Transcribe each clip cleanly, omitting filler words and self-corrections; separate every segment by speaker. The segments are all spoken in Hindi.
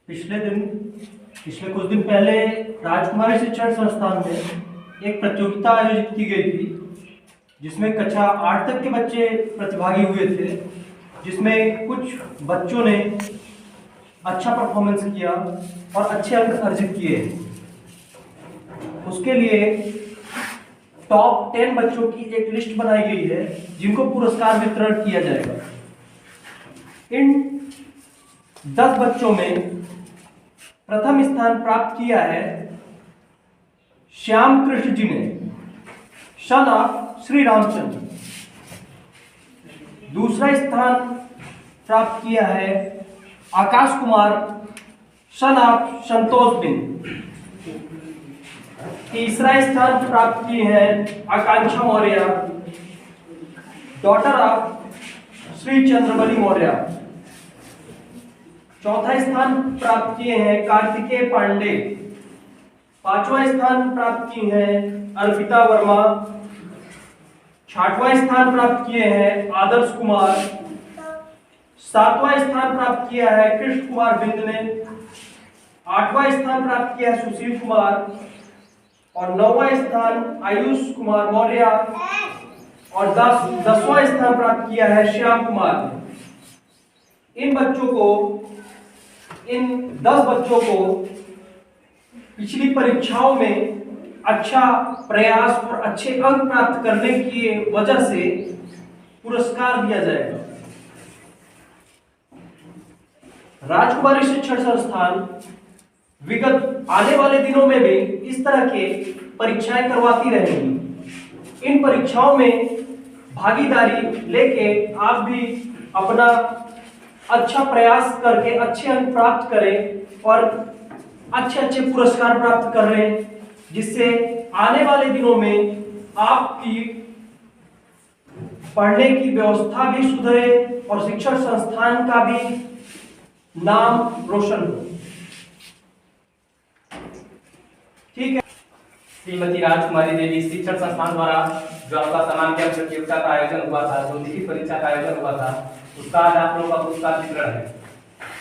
Speaker 1: पिछले कुछ दिन पहले राजकुमारी शिक्षण संस्थान में एक प्रतियोगिता आयोजित की गई थी, जिसमें कक्षा 8 तक के बच्चे प्रतिभागी हुए थे, जिसमें कुछ बच्चों ने अच्छा परफॉर्मेंस किया और अच्छे अंक अर्जित किए। उसके लिए टॉप 10 बच्चों की एक लिस्ट बनाई गई है, जिनको पुरस्कार वितरण किया जाएगा। इन 10 बच्चों में प्रथम स्थान प्राप्त किया है श्याम कृष्ण जी ने, सन ऑफ श्री रामचंद्र। दूसरा स्थान प्राप्त किया है आकाश कुमार, सन ऑफ संतोष बिंद। तीसरा स्थान प्राप्त किए हैं आकांक्षा मौर्य, डॉटर ऑफ श्री चंद्रबली मौर्य। चौथा स्थान प्राप्त किए हैं कार्तिकेय पांडे। पांचवा स्थान प्राप्त किए हैं अर्पिता वर्मा। छठवां स्थान प्राप्त किए हैं आदर्श कुमार। सातवां स्थान प्राप्त किया है कृष्ण कुमार बिंद ने। आठवां स्थान प्राप्त किया है सुशील कुमार और 9वां स्थान आयुष कुमार मौर्य और 10वां स्थान प्राप्त किया है श्याम कुमार ने। इन 10 बच्चों को पिछली परीक्षाओं में अच्छा प्रयास और अच्छे अंक प्राप्त करने की वजह से पुरस्कार दिया जाएगा। राजकुमारी शिक्षण संस्थान विगत आने वाले दिनों में भी इस तरह के परीक्षाएं करवाती रहेंगी। इन परीक्षाओं में भागीदारी लेके आप भी अपना अच्छा प्रयास करके अच्छे अंक प्राप्त करें और अच्छे पुरस्कार प्राप्त कर रहे हैं, जिससे आने वाले दिनों में आपकी पढ़ने की व्यवस्था भी सुधरे और शिक्षण संस्थान का भी नाम रोशन हो। ठीक है।
Speaker 2: श्रीमती राजकुमारी देवी शिक्षण संस्थान द्वारा जो आपका सामान्य प्रतियोगिता का आयोजन हुआ था, जो लिखित परीक्षा का आयोजन हुआ था, उसका आज आप लोगों का पुरस्कार वितरण है।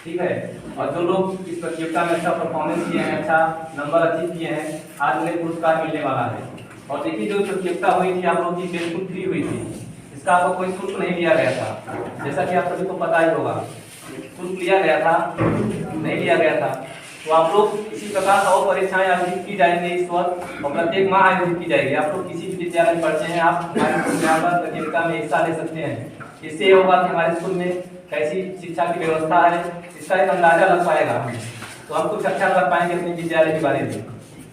Speaker 2: ठीक है। और जो लोग इस प्रतियोगिता में अच्छा परफॉर्मेंस किए हैं, अच्छा नंबर अचीव किए हैं, आज उन्हें पुरस्कार मिलने वाला है। और देखिए, जो प्रतियोगिता हुई थी आप लोगों की बिल्कुल फ्री हुई थी। इसका आपको कोई शुल्क नहीं लिया गया था, जैसा कि आप सभी को पता ही होगा। शुल्क लिया गया था नहीं लिया गया था। तो आप लोग इसी प्रकार और परीक्षाएं आयोजित की जाएंगी इस वक्त और प्रत्येक माह आयोजित की जाएगी। आप लोग किसी भी विद्यालय में पढ़ते हैं, आप हमारे प्रतियोगिता में हिस्सा ले सकते हैं। इससे ये होगा कि हमारे स्कूल में कैसी शिक्षा की व्यवस्था है, इसका एक अंदाजा लग पाएगा हमें। तो हम कुछ अच्छा कर पाएंगे अपने विद्यालय के बारे में,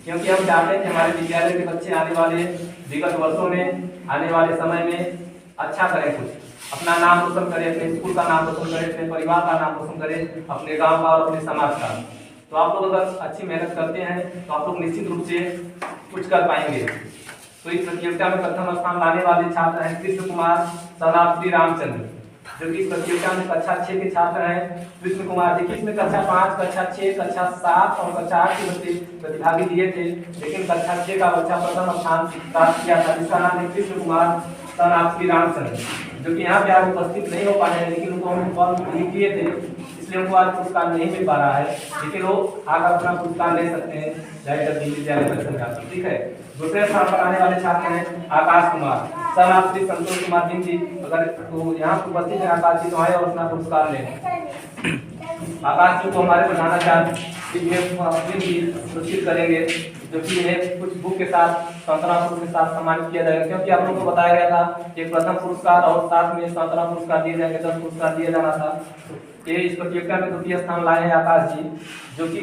Speaker 2: क्योंकि हम चाहते हैं कि हमारे विद्यालय के बच्चे आने वाले विगत वर्षों में, आने वाले समय में अच्छा करें, कुछ अपना नाम रोशन करें, अपने स्कूल का नाम रोशन करें, अपने परिवार का नाम रोशन करें, अपने गाँव का और अपने समाज का। तो आप लोग अगर अच्छी मेहनत करते हैं तो आप लोग निश्चित रूप से कुछ कर पाएंगे। तो इस प्रतियोगिता में प्रथम स्थान लाने वाले छात्र हैं कृष्ण कुमार, सन ऑफ श्री रामचंद्र, जो कि इस प्रतियोगिता में कक्षा 6 के छात्र हैं। कृष्ण कुमार, देखिए इसमें कक्षा 5, कक्षा 6, कक्षा 7 और कक्षा 8 के बच्चे प्रतिभागी दिए थे, लेकिन कक्षा 6 का बच्चा प्रथम स्थान प्राप्त किया था, जिसका नाम है कृष्ण कुमार, सन ऑफ श्री रामचंद्र, जो कि यहाँ पे आज उपस्थित नहीं हो पा रहे हैं, लेकिन उनको हम कॉल किए थे, इसलिए उनको आज पुरस्कार नहीं मिल पा रहा है, लेकिन वो आकर अपना पुरस्कार ले सकते हैं जाकर विद्यालय में। ठीक है। दूसरे स्थान पर आने वाले छात्र हैं आकाश कुमार, सन ऑफ श्री संतोष कुमार बिंद जी। अगर तो यहाँ उपस्थित है आकाश जी, तो आए और अपना पुरस्कार लें। आकाश जी को हमारे प्रधानाचार्य सूचित करेंगे, जो कि इन्हें कुछ बुक के साथ सांत्वना पुरस्कार के साथ सम्मानित किया जाएगा, क्योंकि आप लोगों को बताया गया था कि प्रथम पुरस्कार और साथ में सांत्वना पुरस्कार दिए जाएंगे, 10 पुरस्कार दिया जाना था। ये इस प्रतियोगिता में द्वितीय स्थान लाए हैं आकाश जी, जो कि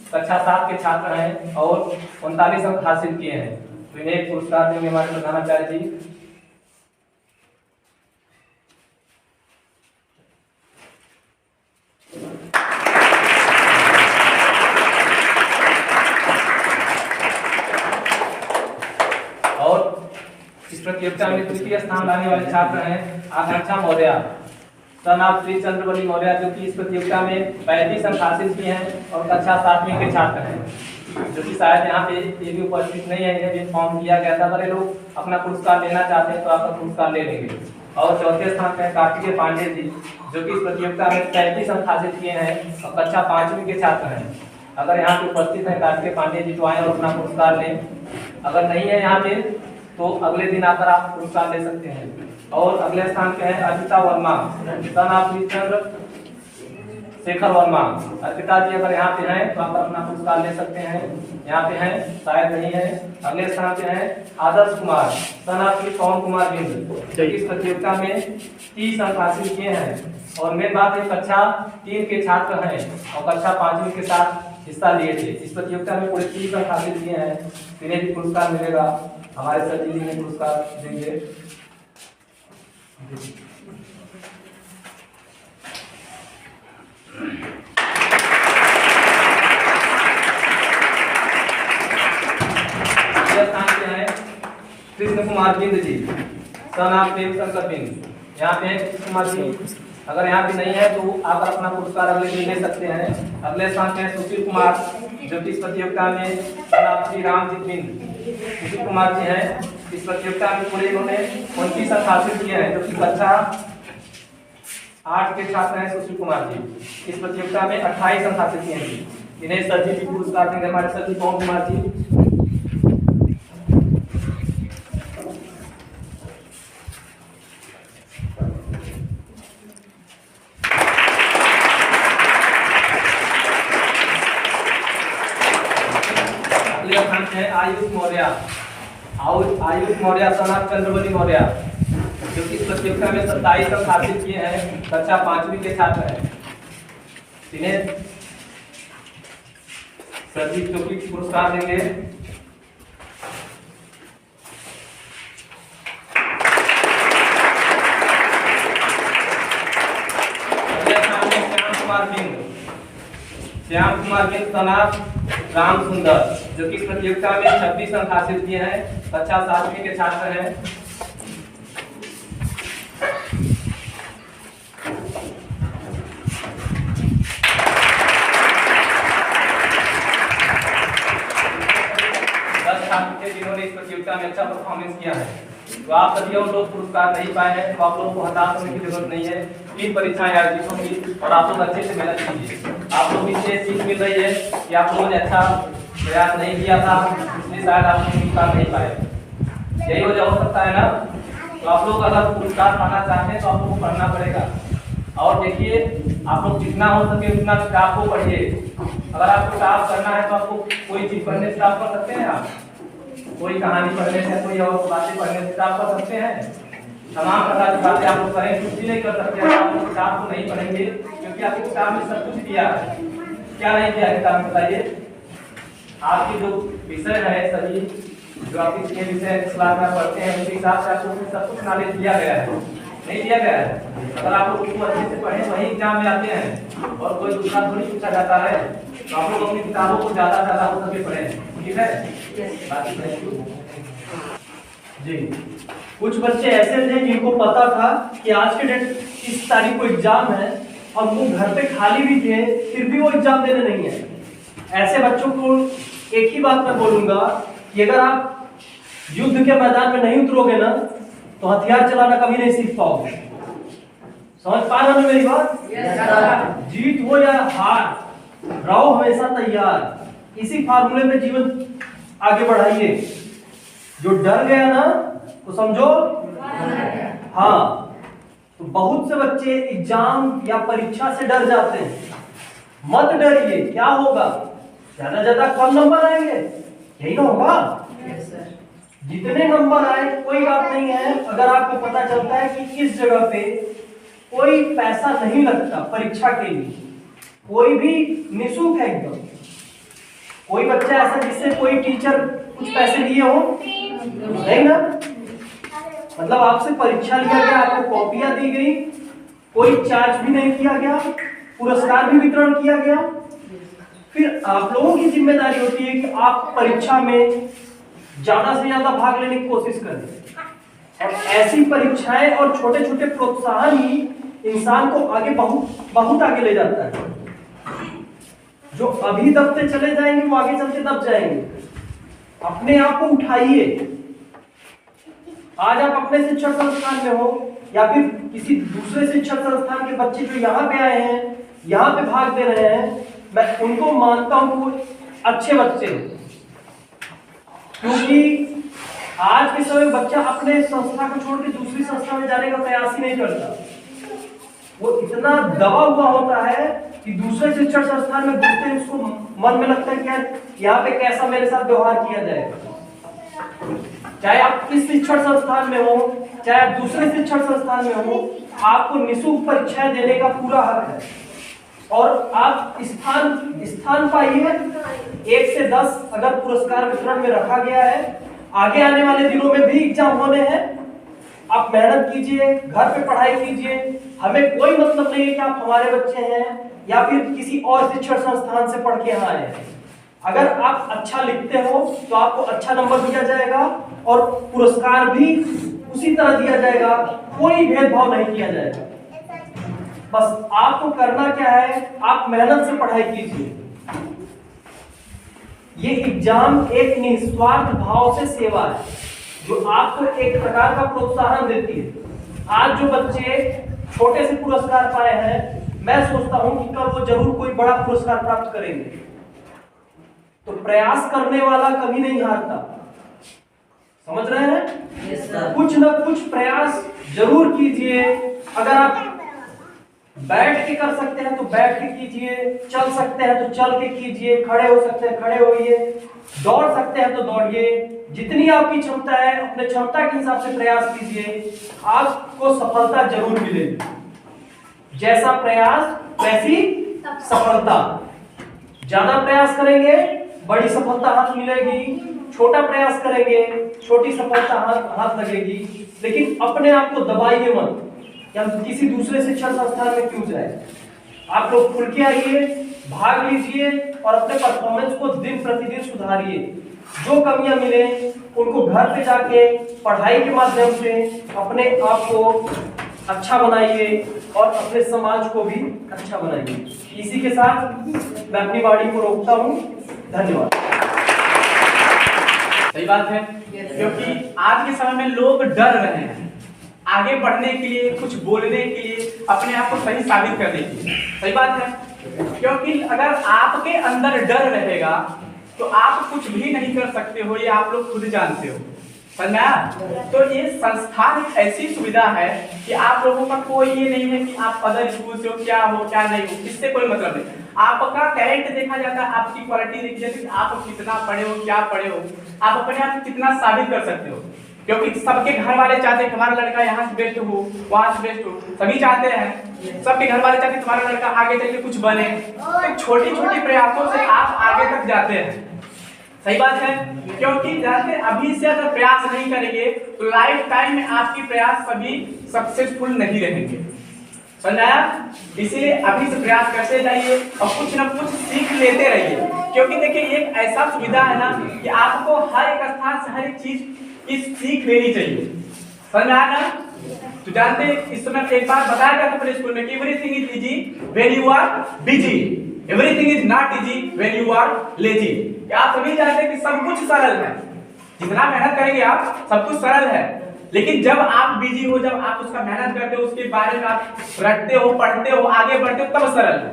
Speaker 2: कक्षा 7 के छात्र हैं और 39 अंक हासिल किए हैं। तो इन्हें पुरस्कार देंगे हमारे प्रधानाचार्य जी। और इस प्रतियोगिता में तृतीय स्थान लाने वाले छात्र हैं आकांक्षा मौर्य, सन ऑफ श्री चंद्रबली मौर्य, जो कि इस प्रतियोगिता में 35 अंक हासिल किए हैं और कक्षा 7वीं के छात्र हैं, जो कि शायद यहाँ पे ये भी उपस्थित नहीं है। इन्हें भी फॉर्म दिया गया था, अगर ये लोग अपना पुरस्कार लेना चाहते हैं तो आपका पुरस्कार ले लेंगे। और चौथे स्थान पे है कार्तिकेय पांडे जी, जो कि इस प्रतियोगिता में 33 अंक हासिल किए हैं और कक्षा 5वीं के छात्र हैं। अगर यहाँ पे उपस्थित है कार्तिकेय पांडे जी तो आए और अपना पुरस्कार लें। अगर नहीं है यहाँ पे तो अगले दिन आकर आप पुरस्कार ले सकते हैं। और अगले स्थान पे है अर्पिता वर्मा, सन ऑफ चंद्र शेखर वर्मा। अर्पिता जी अगर यहाँ पे हैं तो आप अपना पुरस्कार ले सकते हैं। यहाँ पे हैं, शायद नहीं है। अगले स्थान पे है आदर्श कुमार, सन ऑफ पवन कुमार बिंद, जो इस प्रतियोगिता में 30 अंक हासिल किए हैं। और मेन बात है कक्षा 3 के छात्र हैं और कक्षा 5वीं के साथ हिस्सा लिए थे। इस प्रतियोगिता में पूरे 30 अंक हासिल किए हैं। इन्हें भी पुरस्कार मिलेगा, हमारे सर जी ने पुरस्कार देंगे। कृष्ण कुमार बिंद जी, सन ऑफ प्रेम शंकर बिंद। यहाँ पे है कृष्ण कुमार जी, अगर यहाँ पे नहीं है तो आप अपना पुरस्कार अगले दिन ले सकते हैं। अगले स्थान पे है सुशील कुमार, जो कि इस प्रतियोगिता में सन ऑफ श्री रामजीत बिंद। सुशील कुमार जी हैं, इस प्रतियोगिता में पूरे इन्होंने 29 अंक हासिल किए हैं, जो कि कक्षा 8 के छात्र हैं सुशील कुमार जी। इस प्रतियोगिता में 28 अंक हासिल किए हैं। इन्हें सर जी भी पुरस्कार देंगे, हमारे sir ji Pawan Kumar ji. Ayush Maurya, Ayush Maurya son of Chandravali Maurya, जो कि इस प्रतियोगिता में 27 अंक हासिल किए हैं, कक्षा 5वीं के छात्र हैं। इन्हें सभी जो कि पुरस्कार देंगे। श्याम कुमार बिंद सन ऑफ राम सुंदर, जो कि इस प्रतियोगिता में 26 अंक हासिल किए हैं, कक्षा 7वीं के छात्र हैं। जिन्होंने इस प्रतियोगिता में अच्छा परफॉर्मेंस किया है, तो आप सभी और लोग पुरस्कार नहीं पाए हैं तो आप लोगों को हताश होने की जरूरत नहीं है। 3 परीक्षाएं आयोजित होंगी और आप लोग अच्छे से मेहनत कीजिए। आप लोग इससे सीख मिल रही है कि आप लोगों ने अच्छा प्रयास नहीं किया था, इसलिए शायद आप लोग पुरस्कार नहीं पाए। यही वजह हो सकता है ना। तो आप लोग अगर पुरस्कार पाना चाहते हैं तो आप लोग को पढ़ना पड़ेगा। और देखिए, आप लोग जितना हो सके उतना किताब को पढ़िए। अगर आपको किताब करना है तो आपको कोई चीज पढ़ने से आप कर सकते हैं, आप कोई कहानी पढ़ने से, कोई और बातें पढ़ने से आप कर सकते हैं। तमाम प्रकार की बातें आप लोग करें, कुछ भी नहीं कर सकते आप लोग किताब को नहीं पढ़ेंगे, क्योंकि आपकी किताब में सब कुछ दिया है। क्या नहीं दिया किताब में बताइए? आपकी जो विषय है सभी, जो आप इसके विषय क्लास में पढ़ते हैं उसके हिसाब से आपको सब कुछ नॉलेज दिया गया है, नहीं दिया गया है। अगर आप लोग उसको अच्छे से पढ़ें वही एग्जाम में आते हैं और कोई दूसरा थोड़ी पूछा जाता है। तो आप लोग अपनी किताबों को ज्यादा ज्यादा हो सके पढ़ें, ठीक है
Speaker 1: जी। कुछ बच्चे ऐसे थे जिनको पता था कि आज के डेट इस तारीख को एग्जाम है और वो घर पे खाली भी थे, फिर भी वो एग्जाम देने नहीं है। ऐसे बच्चों को एक ही बात मैं बोलूंगा कि अगर आप युद्ध के मैदान में नहीं उतरोगे ना तो हथियार चलाना कभी नहीं सीख पाओगे। समझ पा रहे हो मेरी बात? जीत हो या हार, रहो हमेशा तैयार। इसी फार्मूले में जीवन आगे बढ़ाइए। जो डर गया ना तो समझो हाँ। तो बहुत से बच्चे एग्जाम या परीक्षा से डर जाते हैं। मत डरिए, क्या होगा? ज्यादा ज्यादा कम नंबर आएंगे, यही ना होगा। जितने नंबर आए कोई बात नहीं है। अगर आपको पता चलता है कि इस जगह पे कोई पैसा नहीं लगता परीक्षा के लिए, कोई भी निःशुल्क है एकदम। कोई बच्चा ऐसा जिससे कोई टीचर कुछ पैसे लिए हो? नहीं ना। मतलब आपसे परीक्षा लिया गया, आपको कॉपियां दी गई, कोई चार्ज भी नहीं किया गया, पुरस्कार भी वितरण किया गया। फिर आप लोगों की जिम्मेदारी होती है कि आप परीक्षा में ज्यादा से ज्यादा भाग लेने की कोशिश करें। और ऐसी परीक्षाएं और छोटे छोटे प्रोत्साहन ही इंसान को आगे बहुत आगे ले जाता है। जो अभी दबते चले जाएंगे वो आगे चल के दब जाएंगे। अपने आप को उठाइए। आज आप अपने शिक्षण संस्थान में हो, या फिर किसी दूसरे शिक्षण संस्थान के बच्चे जो यहाँ पे आए हैं, यहाँ पे भाग दे रहे हैं, मैं उनको मानता हूँ वो अच्छे बच्चे हैं, क्योंकि आज के समय बच्चा अपने संस्था को छोड़ के दूसरी संस्था में जाने का प्रयास ही नहीं करता। वो इतना दबा हुआ होता है कि दूसरे शिक्षण संस्थान में घुसते ही उसको मन में लगता है कि यार यहाँ पे कैसा मेरे साथ व्यवहार किया जाएगा। चाहे आप किस शिक्षण संस्थान में हो, चाहे आप दूसरे शिक्षण संस्थान में हो, आपको निःशुल्क परीक्षाएं देने का पूरा हक है और आप स्थान पाइए। 1 से 10 अगर पुरस्कार वितरण में रखा गया है, आगे आने वाले दिनों में भी एग्जाम होने हैं, आप मेहनत कीजिए, घर पे पढ़ाई कीजिए। हमें कोई मतलब नहीं है कि आप हमारे बच्चे हैं या फिर किसी और शिक्षण संस्थान से पढ़ के यहाँ आए हैं। अगर आप अच्छा लिखते हो तो आपको अच्छा नंबर दिया जाएगा और पुरस्कार भी उसी तरह दिया जाएगा, कोई भेदभाव नहीं किया जाएगा। बस आपको करना क्या है, आप मेहनत से पढ़ाई कीजिए। ये एग्जाम एक निस्वार्थ भाव से सेवा है जो आपको एक प्रकार का प्रोत्साहन देती है। आज जो बच्चे छोटे से पुरस्कार पाए हैं, मैं सोचता हूं कि कल वो जरूर कोई बड़ा पुरस्कार प्राप्त करेंगे। तो प्रयास करने वाला कभी नहीं हारता, समझ रहे हैं?
Speaker 3: Yes, sir.
Speaker 1: कुछ न कुछ प्रयास जरूर कीजिए। अगर आप बैठ के कर सकते हैं तो बैठ के कीजिए, चल सकते हैं तो चल के कीजिए, खड़े हो सकते हैं खड़े होइए, दौड़ सकते हैं तो दौड़िए। जितनी आपकी क्षमता है अपने क्षमता के हिसाब से प्रयास कीजिए, आपको सफलता जरूर मिलेगी। जैसा प्रयास वैसी सफलता। ज्यादा प्रयास करेंगे बड़ी सफलता हाथ मिलेगी, छोटा प्रयास करेंगे छोटी सफलता हाथ लगेगी। लेकिन अपने आप को दबाइए मत कि हम किसी दूसरे शिक्षण संस्थान में क्यों जाए। आप लोग खुल के आइए, भाग लीजिए और अपने परफॉर्मेंस को दिन प्रतिदिन सुधारिए। जो कमियां मिले उनको घर पे जाके पढ़ाई के माध्यम से अपने आप को अच्छा बनाइए और अपने समाज को भी अच्छा बनाइए। इसी के साथ मैं अपनी वाणी को रोकता हूँ। धन्यवाद।
Speaker 2: सही बात है, क्योंकि आज के समय में लोग डर रहे हैं आगे बढ़ने के लिए, कुछ बोलने के लिए, अपने आप को सही साबित करने के लिए। सही बात है, क्योंकि अगर आपके अंदर डर रहेगा तो आप कुछ भी नहीं कर सकते हो, ये आप लोग खुद जानते हो। समझा? तो ये संस्थान एक ऐसी सुविधा है कि आप लोगों का कोई ये नहीं है कि आप अदर स्कूल से हो, क्या हो क्या नहीं हो, इससे कोई मतलब नहीं। आपका टैलेंट देखा जाता है, आपकी क्वालिटी देखी जाती है, आप कितना पढ़े हो, क्या पढ़े हो, आप अपने आप को कितना साबित कर सकते हो। क्योंकि सबके घर वाले चाहते हैं हमारा लड़का यहाँ से बेस्ट हो, वहां से बेस्ट हो, सभी चाहते हैं। सबके घर वाले चाहते हैं तुम्हारा लड़का आगे चल के कुछ बने। तो छोटी छोटी प्रयासों से आप आगे तक जाते हैं। सही बात है, क्योंकि जानते हैं अभी से अगर प्रयास नहीं करेंगे तो लाइफ टाइम में आपकी प्रयास कभी सक्सेसफुल नहीं रहेंगे। समझाया? इसीलिए अभी से प्रयास करते जाइए और कुछ न कुछ सीख लेते रहिए। क्योंकि देखिए एक ऐसा सुविधा है ना कि आपको हर एक स्थान से हर एक चीज की सीख लेनी चाहिए। समझ आया ना? तो जानते इस समय एक बार बताया गया था अपने स्कूल में कि everything is easy when you are busy, everything is not easy when you are lazy. आप सभी जानते हैं कि सब कुछ सरल है, जितना मेहनत करेंगे आप सब कुछ सरल है। लेकिन जब आप बिजी हो, जब आप उसका मेहनत करते हो, उसके बारे में आप रटते हो, पढ़ते हो, आगे बढ़ते हो, तब सरल है।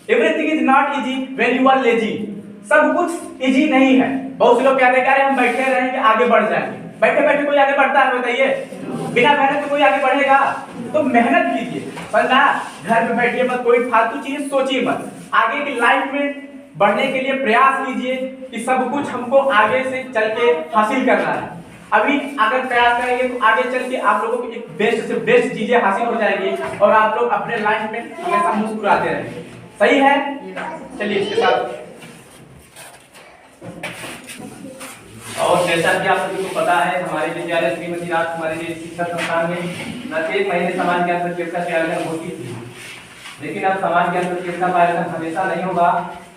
Speaker 2: Everything is not easy when you are lazy. सब कुछ इजी नहीं है। बहुत से लोग कहते हैं अरे हम बैठे रहेंगे आगे बढ़ जाएंगे। बैठे बैठे कोई आगे बढ़ता है बताइए? बिना मेहनत के कोई आगे बढ़ेगा? तो मेहनत कीजिए, समझना? घर में बैठिए मत, कोई फालतू चीज सोचिए मत। आगे की लाइफ में बढ़ने के लिए प्रयास कीजिए कि सब कुछ हमको आगे से चल के हासिल करना है। अभी अगर प्रयास करेंगे तो आगे चल के आप लोगों को एक बेस्ट से बेस्ट चीजें हासिल हो जाएगी और आप लोग अपने लाइफ में हमेशा मुस्कुराते रहेंगे। सही है? चलिए इसके साथ और जैसा कि आप सभी को पता है हमारे विद्यालय श्रीमती राजकुमारी जी शिक्षा संस्थान में प्रत्येक महीने समान ज्ञान प्रतियोगिता के आयोजन होती थी। लेकिन अब समान ज्ञान प्रतियोगिता का आयोजन हमेशा नहीं होगा।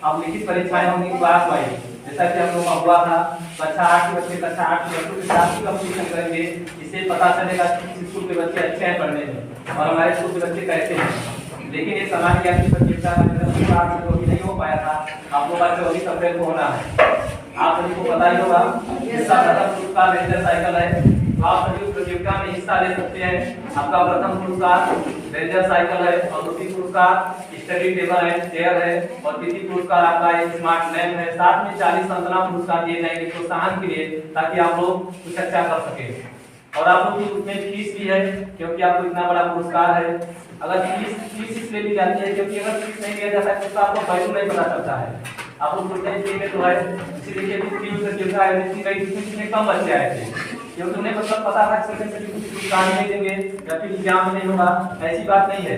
Speaker 2: अब लिखित परीक्षाएं होने की बात आई, जैसा कि हम लोग का हुआ था। कक्षा 8 के बच्चे कक्षा 8 के बच्चों के साथ ही कंपटीशन करेंगे। इससे पता चलेगा कि किस स्कूल के बच्चे अच्छे हैं पढ़ने में और हमारे स्कूल के बच्चे कैसे हैं। लेकिन ये समान ज्ञान की प्रतियोगिता नहीं हो पाया था। आप लोग का 24 अप्रैल को होना है। आप सभी को पता ही होगा पुरस्कार साइकिल है। आप सभी प्रतियोगिता प्रतियोगिता में हिस्सा ले सकते हैं। आपका प्रथम पुरस्कार रेंजर साइकिल है और द्वितीय पुरस्कार स्टडी टेबल है, चेयर है और तृतीय पुरस्कार आपका एक स्मार्ट लैब है। साथ में 40 संतुलन पुरस्कार दिए जाएंगे प्रोत्साहन के लिए, ताकि आप लोग कुछ अच्छा कर सके। और आप लोग की उसमें फीस भी है, क्योंकि आपको इतना बड़ा पुरस्कार है। अगर फीस इसलिए ली जाती है क्योंकि अगर फीस नहीं दिया जाता है तो आपको वैल्यू नहीं पता चलता है। आप लोग सोचते हैं फ्री में तो है, इसीलिए फीस प्रतियोगिता आयोजित की गई जिसमें कम बच्चे आए थे, क्योंकि उन्हें मतलब पता था कि पुरस्कार नहीं देंगे या फिर एग्जाम नहीं होगा। ऐसी बात नहीं है,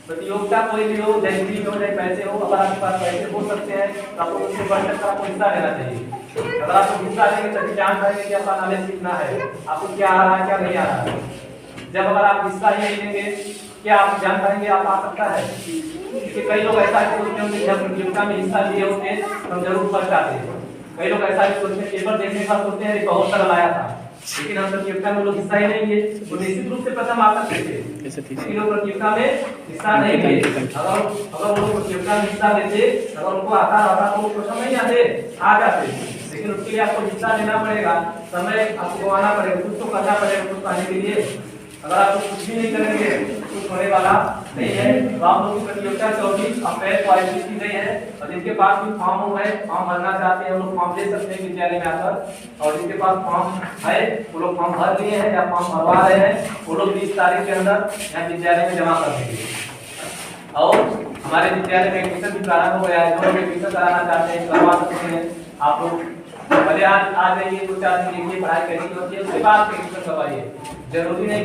Speaker 2: प्रतियोगिता कोई भी हो, चाहे फ्री हो चाहे पैसे हो, अगर आपके पास पैसे हो सकते हैं तो आपको उससे बढ़कर का आपको हिस्सा लेना चाहिए। अगर आपको हिस्सा लेंगे तभी जान पाएंगे कि आपका नॉलेज कितना है, आपको क्या आ रहा है क्या नहीं आ रहा है। जब अगर आप हिस्सा ही नहीं लेंगे क्या आप जान पाएंगे आप आ सकता है। क्योंकि कई लोग ऐसा सोचते होंगे जब प्रतियोगिता में हिस्सा लिए होते तो हम जरूर फर्स्ट आते हैं। कई लोग ऐसा सोचते हैं, पेपर देखने के बाद सोचते हैं बहुत सरल आया था, लेकिन हम प्रतियोगिता में लोग हिस्सा ही नहीं लिए वो निश्चित रूप से प्रथम आ सकते थे। लेकिन लोग प्रतियोगिता में हिस्सा नहीं लिए। अगर वो लोग प्रतियोगिता में हिस्सा लेते, अगर उनको आता तो वो प्रथम नहीं आ जाते। लेकिन उसके लिए आपको हिस्सा लेना पड़ेगा, समय आपको गंवाना पड़ेगा, कुछ तो करना पड़ेगा कुछ पाने के लिए। अगर आप कुछ भी नहीं करेंगे कुछ होने वाला नहीं है। तो आप लोग की प्रतियोगिता 24 अप्रैल को आयोजित की गई है और जिनके पास भी फॉर्म है, फॉर्म भरना चाहते हैं वो लोग फॉर्म ले सकते हैं विद्यालय में आकर। और जिनके पास फॉर्म है वो लोग फॉर्म भर लिए हैं या फॉर्म भरवा रहे हैं, वो लोग 20 तारीख के अंदर यहाँ विद्यालय में जमा कर देंगे। और हमारे विद्यालय में एडमिशन भी प्रारंभ हो गया है, जो लोग एडमिशन कराना चाहते हैं करवा सकते हैं। आप लोग पहले आज आ जाइए, 2-4 दिन देखिए, पढ़ाई करिए, उसके बाद एडमिशन करवाइए। जरूरी नहीं